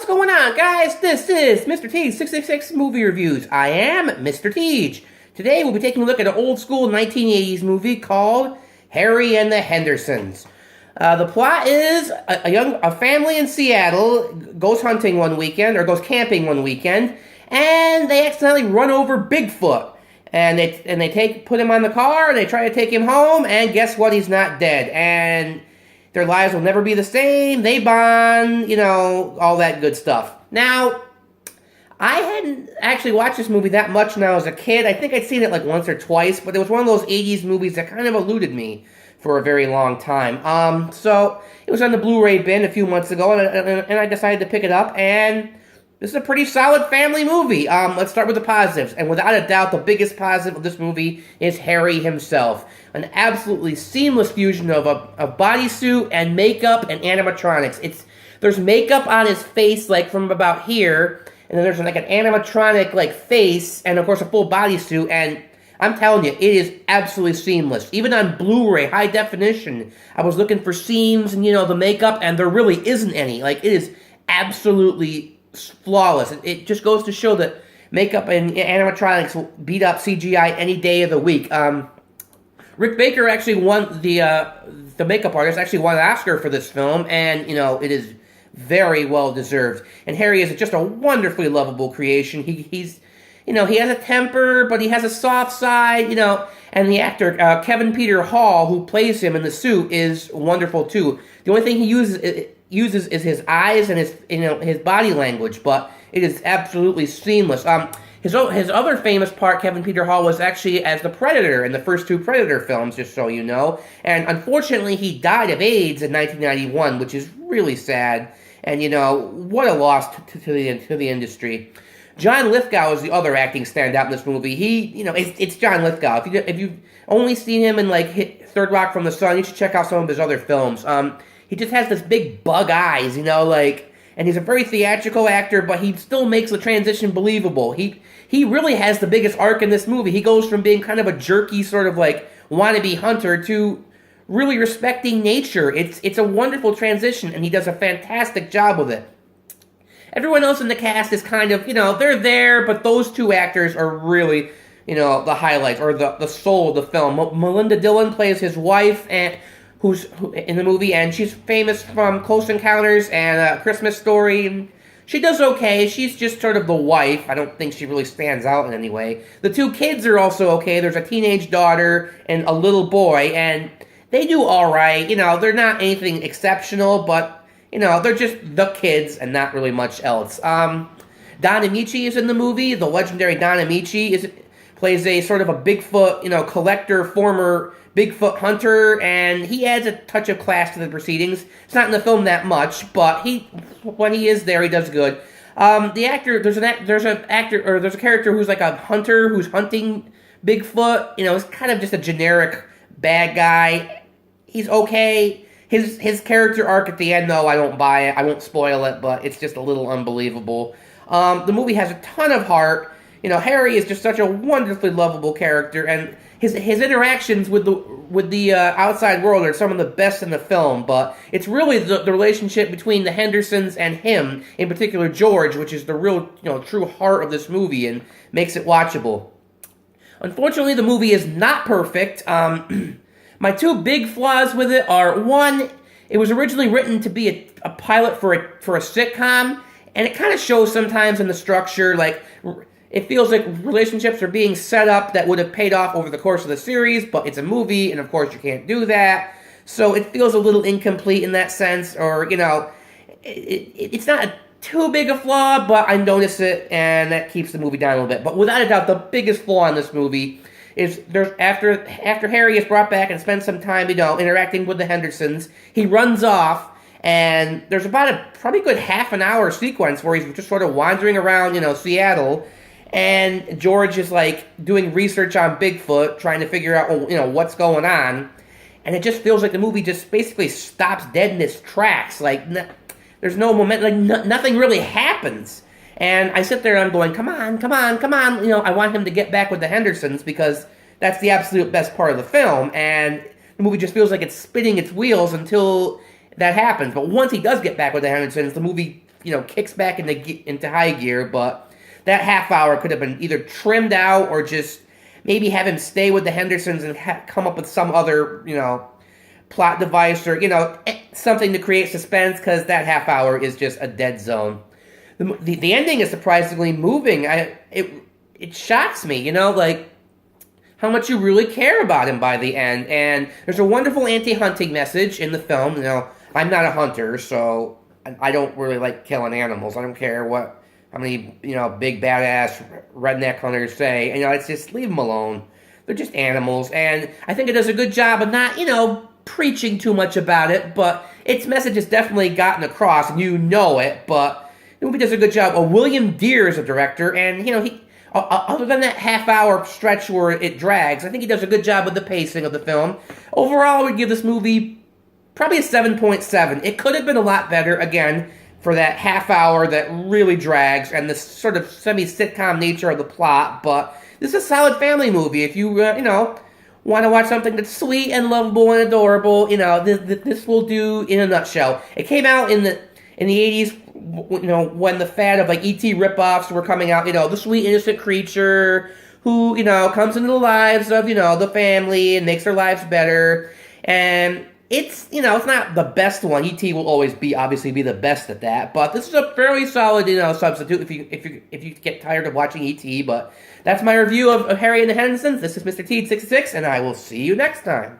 going on, guys? This is MrTeej66 Movie Reviews. I am Mr. Teej. Today we'll be taking a look at an old school 1980s movie called Harry and the Hendersons. The plot is a family in Seattle goes hunting one weekend, or goes camping one weekend, and they accidentally run over Bigfoot. And they put him on the car, and they try to take him home, and guess what? He's not dead. And their lives will never be the same. They bond, all that good stuff. Now, I hadn't actually watched this movie that much when I was a kid. I think I'd seen it like once or twice, but it was one of those 80s movies that kind of eluded me for a very long time. So it was on the Blu-ray bin a few months ago, and I decided to pick it up, and this is a pretty solid family movie. Let's start with the positives. And without a doubt, the biggest positive of this movie is Harry himself. An absolutely seamless fusion of a bodysuit and makeup and animatronics. There's makeup on his face, like from about here, and then there's like an animatronic like face, and of course a full bodysuit, and I'm telling you, it is absolutely seamless. Even on Blu-ray, high definition, I was looking for seams and, the makeup, and there really isn't any. Like, it is absolutely flawless. It just goes to show that makeup and animatronics will beat up CGI any day of the week. Rick Baker actually won the makeup artist actually won an Oscar for this film, and it is very well deserved. And Harry is just a wonderfully lovable creation. He's he has a temper, but he has a soft side, and the actor, Kevin Peter Hall, who plays him in the suit, is wonderful too. The only thing he uses is his eyes and his body language, but it is absolutely seamless. His other famous part, Kevin Peter Hall, was actually as the Predator in the first two Predator films, just so you know. And unfortunately, he died of AIDS in 1991, which is really sad. And what a loss to the industry. John Lithgow is the other acting standout in this movie. It's John Lithgow. If you've only seen him in like Third Rock from the Sun, you should check out some of his other films. He just has this big bug eyes, and he's a very theatrical actor, but he still makes the transition believable. He really has the biggest arc in this movie. He goes from being kind of a jerky sort of like wannabe hunter to really respecting nature. It's a wonderful transition, and he does a fantastic job with it. Everyone else in the cast is kind of, they're there, but those two actors are really, the highlights, or the soul of the film. Melinda Dillon plays his wife, who's in the movie, and she's famous from Close Encounters and A Christmas Story. She does okay. She's just sort of the wife. I don't think she really stands out in any way. The two kids are also okay. There's a teenage daughter and a little boy, and they do all right. They're not anything exceptional, but they're just the kids and not really much else. Don Amici is in the movie. The legendary Don Amici plays a sort of a Bigfoot, collector, former Bigfoot hunter, and he adds a touch of class to the proceedings. It's not in the film that much, but when he is there, he does good. The actor, there's a character who's like a hunter who's hunting Bigfoot. It's kind of just a generic bad guy. He's okay. His character arc at the end, though, I don't buy it. I won't spoil it, but it's just a little unbelievable. The movie has a ton of heart. Harry is just such a wonderfully lovable character, and his interactions with the outside world are some of the best in the film. But it's really the relationship between the Hendersons and him, in particular George, which is the real true heart of this movie and makes it watchable. Unfortunately, the movie is not perfect. My two big flaws with it are, one, it was originally written to be a pilot for a sitcom, and it kind of shows sometimes in the structure, like, it feels like relationships are being set up that would have paid off over the course of the series, but it's a movie, and of course you can't do that, so it feels a little incomplete in that sense, or, it's not too big a flaw, but I notice it, and that keeps the movie down a little bit. But without a doubt, the biggest flaw in this movie is after Harry is brought back and spends some time, interacting with the Hendersons, he runs off, and there's about a probably good half an hour sequence where he's just sort of wandering around, Seattle, and George is like doing research on Bigfoot, trying to figure out, what's going on, and it just feels like the movie just basically stops dead in its tracks. Like, there's no momentum, like nothing really happens. And I sit there and I'm going, come on. I want him to get back with the Hendersons because that's the absolute best part of the film. And the movie just feels like it's spinning its wheels until that happens. But once he does get back with the Hendersons, the movie kicks back into high gear, but that half hour could have been either trimmed out or just maybe have him stay with the Hendersons and come up with some other, plot device or, something to create suspense, because that half hour is just a dead zone. The ending is surprisingly moving. It shocks me, like how much you really care about him by the end. And there's a wonderful anti-hunting message in the film. I'm not a hunter, so I don't really like killing animals. I don't care how many, big badass redneck hunters say. It's just leave them alone. They're just animals. And I think it does a good job of not, preaching too much about it, but its message has definitely gotten across, and it, but the movie does a good job. William Deere is a director, and, he, other than that half-hour stretch where it drags, I think he does a good job with the pacing of the film. Overall, I would give this movie probably a 7.7. It could have been a lot better, again, for that half hour that really drags, and the sort of semi-sitcom nature of the plot, but this is a solid family movie. If you, want to watch something that's sweet and lovable and adorable, this will do in a nutshell. It came out in the 80s, when the fad of E.T. ripoffs were coming out, the sweet innocent creature who, comes into the lives of, the family and makes their lives better. And it's, it's not the best one. E.T. will always obviously be the best at that, but this is a fairly solid, substitute if you get tired of watching E.T., but that's my review of Harry and the Hendersons. This is MrTeej66, and I will see you next time.